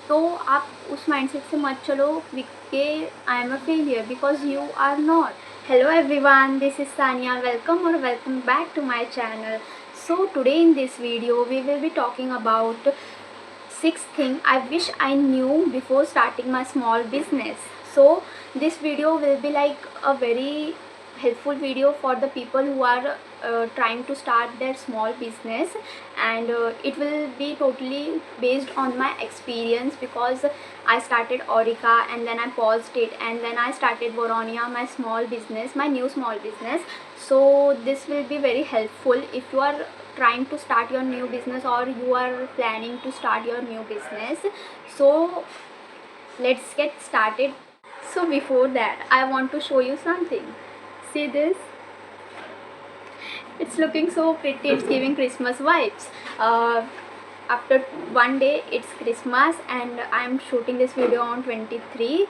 तो आप उस माइंडसेट से मत चलो कि I am a failure, because you are not. Hello everyone, this is Sania. Welcome or welcome back to my channel. So today in this video we will be talking about 6 things I wish I knew before starting my small business. So this video will be like a very helpful video for the people who are trying to start their small business, and it will be totally based on my experience, because I started Orica and then I paused it and then I started Voronia, my small business, my new small business. So this will be very helpful if you are trying to start your new business or you are planning to start your new business. So let's get started. So before that I want to show you something. See this? It's looking so pretty. It's giving Christmas vibes. After one day it's Christmas and I'm shooting this video on 23,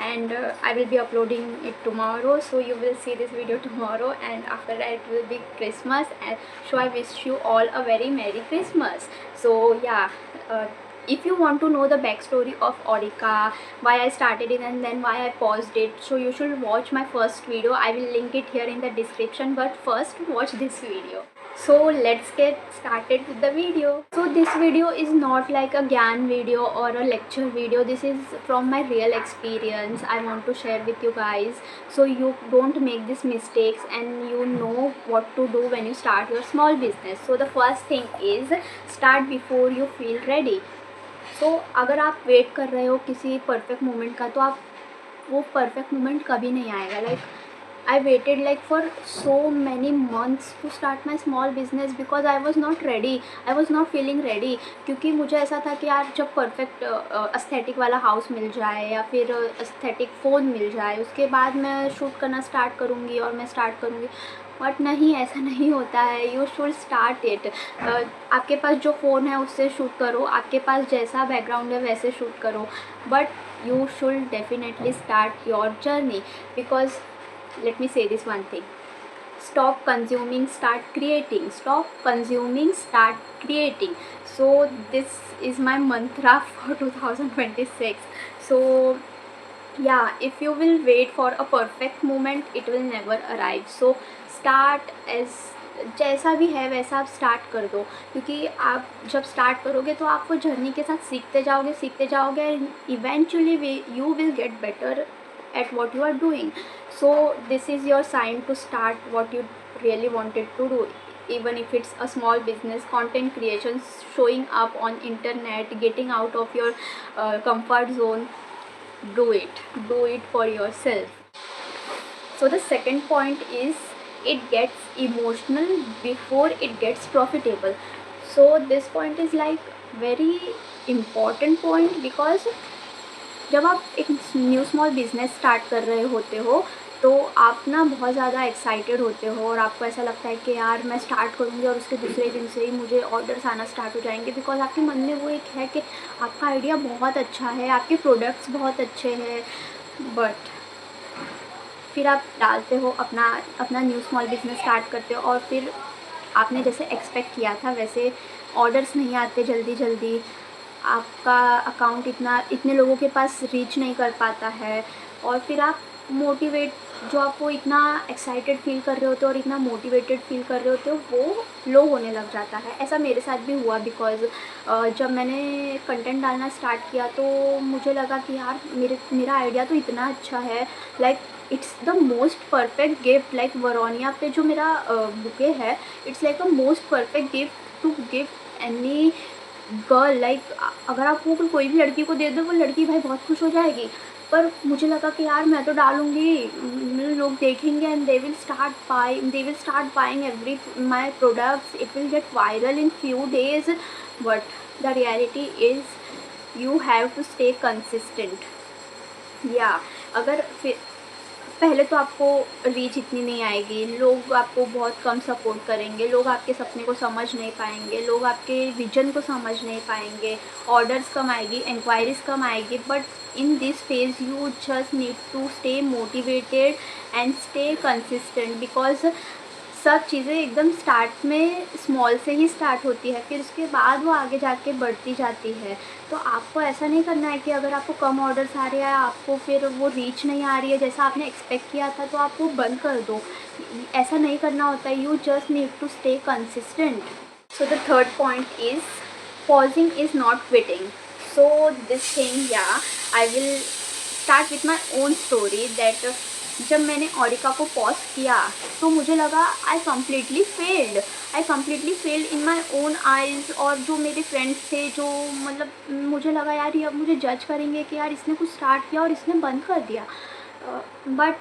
and I will be uploading it tomorrow, so you will see this video tomorrow, and after that it will be Christmas. And so I wish you all a very Merry Christmas. So yeah, if you want to know the backstory of Orica, why I started it and then why I paused it, so you should watch my first video. I will link it here in the description, but first watch this video. So let's get started with the video. So this video is not like a Gyan video or a lecture video. This is from my real experience. I want to share with you guys so you don't make these mistakes and you know what to do when you start your small business. So the first thing is start before you feel ready. तो अगर आप wait कर रहे हो किसी perfect moment का, तो आप वो परफेक्ट मोमेंट कभी नहीं आएगा. Like I waited like for so many months to start my small business because I was not ready. I was not feeling ready. क्योंकि मुझे ऐसा था कि यार जब परफेक्ट एस्थेटिक वाला हाउस मिल जाए या फिर एस्थेटिक फ़ोन मिल जाए, उसके बाद मैं शूट करना स्टार्ट करूँगी और मैं स्टार्ट करूँगी. बट नहीं, ऐसा नहीं होता है. You should start it. आपके पास जो फ़ोन है उससे शूट करो, आपके पास जैसा बैकग्राउंड है वैसे शूट करो, but you should definitely start your journey. Because let me say this one thing: stop consuming, start creating. Stop consuming, start creating. So this is my mantra for 2026. So yeah, if you will wait for a perfect moment, it will never arrive. So start as जैसा भी है वैसा आप start कर दो, क्योंकि आप जब स्टार्ट करोगे तो आप वो जर्नी के साथ सीखते जाओगे and eventually you will get better at what you are doing. So this is your sign to start what you really wanted to do, even if it's a small business, content creation, showing up on internet, getting out of your comfort zone. Do it for yourself. So the second point is it gets emotional before it gets profitable. So this point is like very important point, because जब आप एक new small business start कर रहे होते हो तो आप ना बहुत ज़्यादा एक्साइटेड होते हो और आपको ऐसा लगता है कि यार मैं स्टार्ट करूँगी और उसके दूसरे दिन से ही मुझे ऑर्डर्स आना स्टार्ट हो जाएंगे, बिकॉज आपके मन में वो एक है कि आपका आइडिया बहुत अच्छा है, आपके प्रोडक्ट्स बहुत अच्छे हैं. बट फिर आप डालते हो अपना न्यू स्मॉल बिज़नेस स्टार्ट करते हो और फिर आपने जैसे एक्सपेक्ट किया था वैसे ऑर्डर्स नहीं आते जल्दी, आपका अकाउंट इतने लोगों के पास रीच नहीं कर पाता है, और फिर आप जो आपको इतना एक्साइटेड फील कर रहे होते हो और इतना मोटिवेटेड फील कर रहे होते हो वो लो होने लग जाता है. ऐसा मेरे साथ भी हुआ, बिकॉज जब मैंने कंटेंट डालना स्टार्ट किया तो मुझे लगा कि यार मेरा आइडिया तो इतना अच्छा है. Like it's the most perfect gift. Like वरोनिया पे जो मेरा बुके है, it's like a most perfect gift to gift any girl. Like अगर आप वो कोई भी लड़की को दे दो, वो लड़की भाई बहुत खुश हो जाएगी. पर मुझे लगा कि यार मैं तो डालूँगी, लोग देखेंगे and they will start buying every my products. It will get viral in few days. But the reality is you have to stay consistent. या अगर फिर पहले तो आपको रीच इतनी नहीं आएगी, लोग आपको बहुत कम सपोर्ट करेंगे, लोग आपके सपने को समझ नहीं पाएंगे, लोग आपके विजन को समझ नहीं पाएंगे, ऑर्डर्स कम आएगी, इंक्वायरीज कम आएगी. But in this phase you just need to stay motivated and stay consistent, because सब चीज़ें एकदम स्टार्ट में स्मॉल से ही स्टार्ट होती है, फिर उसके बाद वो आगे जाके बढ़ती जाती है। तो आपको ऐसा नहीं करना है कि अगर आपको कम ऑर्डर्स आ रहे हैं, आपको फिर वो रीच नहीं आ रही है जैसा आपने एक्सपेक्ट किया था, तो आप वो बंद कर दो। ऐसा नहीं करना होता है। You just need to stay consistent. So the third point is pausing is not quitting. So this thing, yeah, I will start with my own story that जब मैंने ओरिका को पॉज किया तो मुझे लगा I completely failed in my own eyes. और जो मेरे फ्रेंड्स थे, जो मतलब मुझे लगा यार ये अब मुझे जज करेंगे कि यार इसने कुछ स्टार्ट किया और इसने बंद कर दिया। बट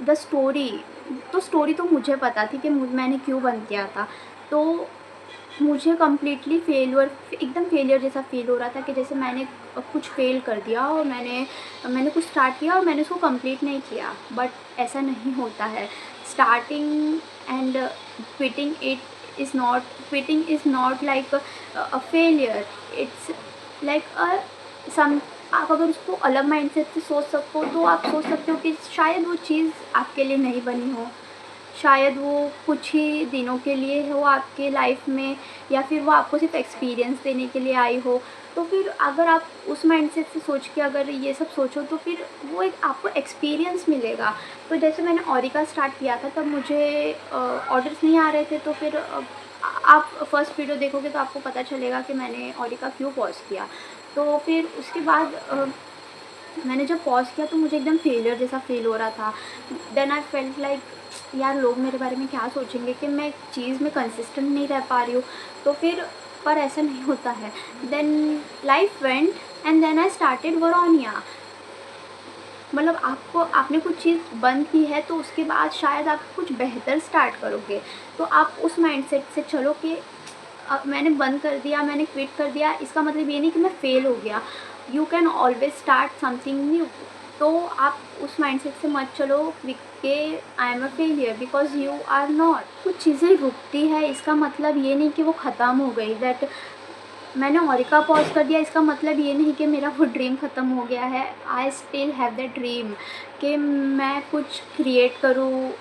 द स्टोरी तो मुझे पता थी कि मैंने क्यों बंद किया था। तो मुझे कम्प्लीटली एकदम फेलियर जैसा फील हो रहा था कि जैसे मैंने कुछ फेल कर दिया और मैंने कुछ स्टार्ट किया और मैंने उसको कंप्लीट नहीं किया। बट ऐसा नहीं होता है। Starting and quitting is not like a failure, it's like some. आप अगर उसको अलग माइंडसेट से सोच सकते हो तो आप सोच सकते हो कि शायद वो चीज़ आपके लिए नहीं बनी हो, शायद वो कुछ ही दिनों के लिए हो आपके लाइफ में, या फिर वो आपको सिर्फ एक्सपीरियंस देने के लिए आई हो। तो फिर अगर आप उस माइंडसेट से सोच के अगर ये सब सोचो तो फिर वो एक आपको एक्सपीरियंस मिलेगा। तो जैसे मैंने ओरिका स्टार्ट किया था तब मुझे ऑर्डर्स नहीं आ रहे थे। तो फिर आप फर्स्ट वीडियो देखोगे तो आपको पता चलेगा कि मैंने ओरिका क्यों पॉज किया। तो फिर उसके बाद मैंने जब पॉज किया तो मुझे एकदम फेलियर जैसा फील हो रहा था। देन आई फेल्ट लाइक यार लोग मेरे बारे में क्या सोचेंगे कि मैं एक चीज़ में कंसिस्टेंट नहीं रह पा रही हूँ। तो फिर पर ऐसा नहीं होता है। Then life went and then I started वरोनिया। मतलब आपने कुछ चीज़ बंद की है तो उसके बाद शायद आप कुछ बेहतर स्टार्ट करोगे। तो आप उस माइंडसेट से चलो कि मैंने बंद कर दिया, मैंने क्विट कर दिया, इसका मतलब ये नहीं कि मैं फ़ेल हो गया। You can always start something new. तो आप उस माइंडसेट से मत चलो कि I am a failure, because you are not. कुछ चीज़ें रुकती है इसका मतलब ये नहीं कि वो ख़त्म हो गई। दैट मैंने ओरिका पॉज कर दिया इसका मतलब ये नहीं कि मेरा वो ड्रीम ख़त्म हो गया है। I still have that dream कि मैं कुछ क्रिएट करूँ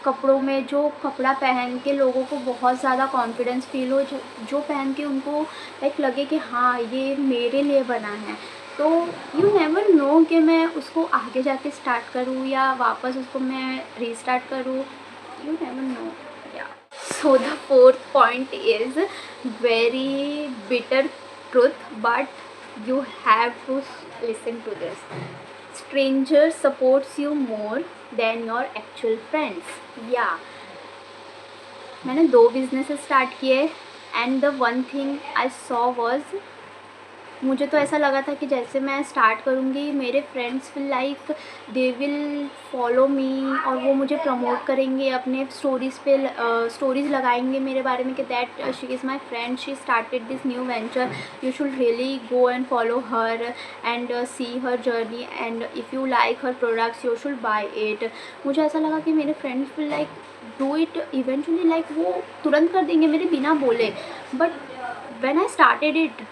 कपड़ों में, जो कपड़ा पहन के लोगों को बहुत ज़्यादा कॉन्फिडेंस फील हो, जो पहन के उनको लाइक लगे कि हाँ ये मेरे लिए बना है। तो यू नेवर नो कि मैं उसको आगे जाके स्टार्ट करूँ या वापस उसको मैं रीस्टार्ट करूँ। You never know. या so the fourth point is very bitter truth, but you have to listen to this. Stranger supports you more than your actual friends. Yeah, मैंने 2 बिजनेसेस स्टार्ट किए and the one thing I saw was, मुझे तो ऐसा लगा था कि जैसे मैं स्टार्ट करूँगी मेरे friends will like they will follow me और वो मुझे प्रमोट करेंगे, अपने स्टोरीज़ पे स्टोरीज़ लगाएंगे मेरे बारे में कि that she is my friend, she started this new venture, you should really go and follow her and see her journey and if you like her products you should buy it. मुझे ऐसा लगा कि मेरे friends will like do it eventually, like वो तुरंत कर देंगे मेरे बिना बोले। But when I started it,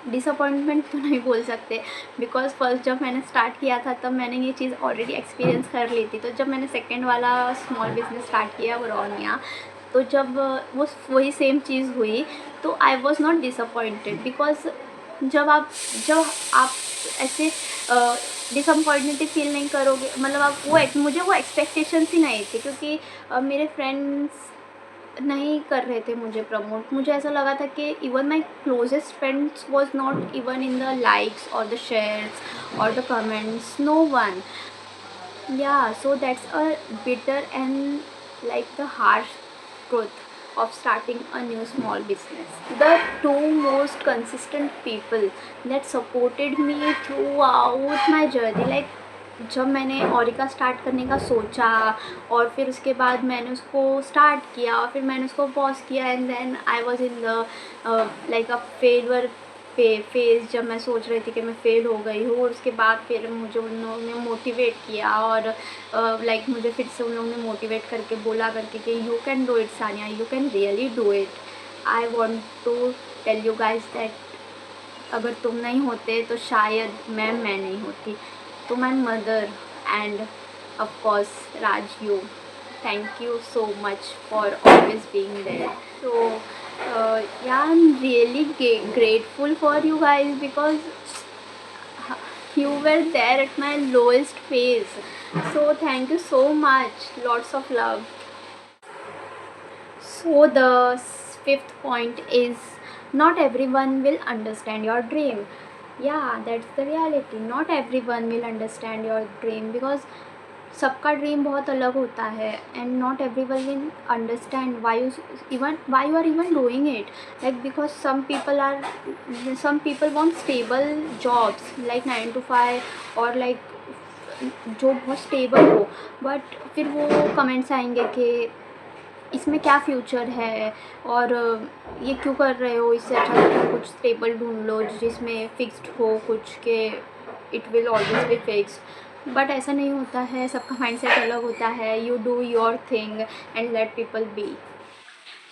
disappointment तो नहीं बोल सकते, बिकॉज फर्स्ट जब मैंने स्टार्ट किया था तब मैंने ये चीज़ ऑलरेडी एक्सपीरियंस कर ली थी। तो जब मैंने सेकेंड वाला स्मॉल बिजनेस स्टार्ट किया वरोनिया, तो जब वो वही सेम चीज़ हुई तो I was not disappointed, because जब आप ऐसे डिसअपॉइंटेड फील नहीं करोगे, मतलब आप मुझे वो एक्सपेक्टेशंस ही नहीं थी, क्योंकि मेरे फ्रेंड्स नहीं कर रहे थे मुझे प्रमोट। मुझे ऐसा लगा था कि even my closest friends was not even in the likes और द शेयर्स और the comments, no one. Yeah, so that's a bitter and like the harsh truth of starting a new small business. The two most consistent people that supported me throughout my journey, like जब मैंने ओरिका start करने का सोचा और फिर उसके बाद मैंने उसको स्टार्ट किया और फिर मैंने उसको पॉज किया and then I was in the like a failure phase, जब मैं सोच रही थी कि मैं फेल हो गई हूँ, और उसके बाद फिर मुझे उन लोगों ने मोटिवेट किया और लाइक मुझे फिर से उन लोगों ने मोटिवेट करके बोला करके कि you can do it Sania, you can really do it. I want to tell you guys that अगर तुम नहीं होते तो शायद मैं नहीं होती। तो my mother and of course, Raj, you. Thank you so much for always being there. So, yeah, I'm really grateful for you guys because you were there at my lowest phase. So, thank you so much. Lots of love. So, the fifth point is not everyone will understand your dream. Yeah, that's the reality. Not everyone will understand your dream because सबका dream बहुत अलग होता है and not everyone will understand why you are even doing it, like because some people want stable jobs like 9 to 5 और like जो बहुत stable हो, but फिर वो कमेंट्स आएंगे कि इसमें क्या फ्यूचर है और ये क्यों कर रहे हो, इससे अच्छा तो कुछ स्टेबल ढूंढ लो जिसमें फिक्स्ड हो कुछ के it will always be fixed. But ऐसा नहीं होता है, सबका माइंडसेट अलग होता है। You do your thing and let people be.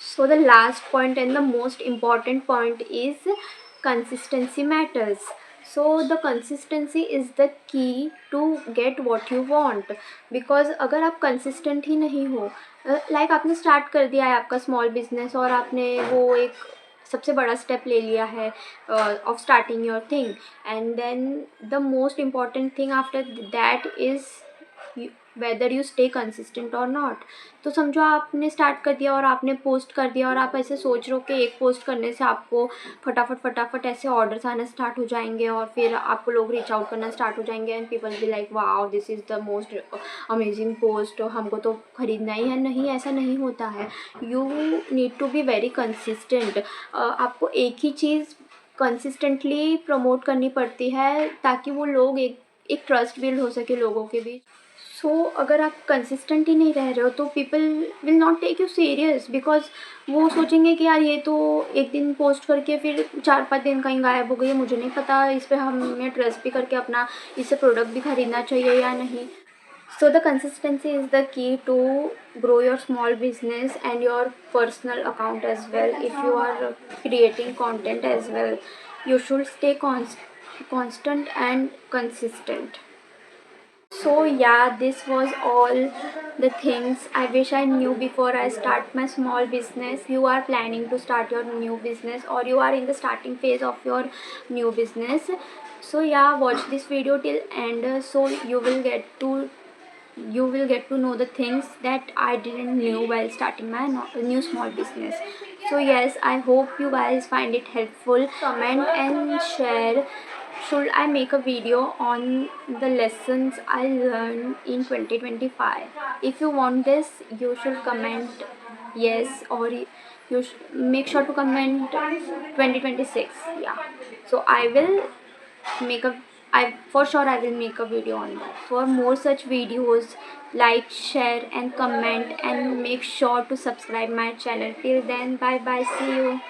So the last point and the most important point is consistency matters. So the consistency is the key to get what you want. Because अगर आप consistent ही नहीं हो, like आपने start कर दिया है आपका small business और आपने वो एक सबसे बड़ा स्टेप ले लिया है of starting your thing, and then the most important thing after that is whether you stay consistent और नॉट। तो समझो आपने स्टार्ट कर दिया और आपने पोस्ट कर दिया और आप ऐसे सोच रहे हो कि एक पोस्ट करने से आपको फटाफट ऐसे ऑर्डर्स आना स्टार्ट हो जाएंगे और फिर आपको लोग रीच आउट करना स्टार्ट हो जाएंगे and people be like wow this is the most amazing post, हमको तो ख़रीदना ही है। नहीं, ऐसा नहीं होता है। You need to be very consistent. आपको एक ही चीज़ कंसिस्टेंटली प्रमोट करनी पड़ती है ताकि वो लोग एक ट्रस्ट बिल्ड हो सके लोगों के बीच। सो अगर आप कंसिस्टेंट ही नहीं रह रहे हो तो people will not take you serious, because वो सोचेंगे कि यार ये तो एक दिन पोस्ट करके फिर 4-5 दिन कहीं गायब हो गई है, मुझे नहीं पता इस पर हमें ट्रस्ट भी करके अपना इससे प्रोडक्ट भी खरीदना चाहिए या नहीं। So the consistency is the key to grow your small business and your personal account as well. If you are creating content as well, you should stay constant and consistent. So yeah, this was all the things I wish I knew before I start my small business. You are planning to start your new business or you are in the starting phase of your new business. So yeah, watch this video till end, so you will get to know the things that I didn't knew while starting my new small business. So yes, I hope you guys find it helpful. Comment and share. Should I make a video on the lessons I learned in 2025? If you want this, you should comment yes, or you make sure to comment 2026. Yeah. So I will make a for sure I will make a video on that. For more such videos, like, share and comment and make sure to subscribe my channel. Till then, bye bye, see you.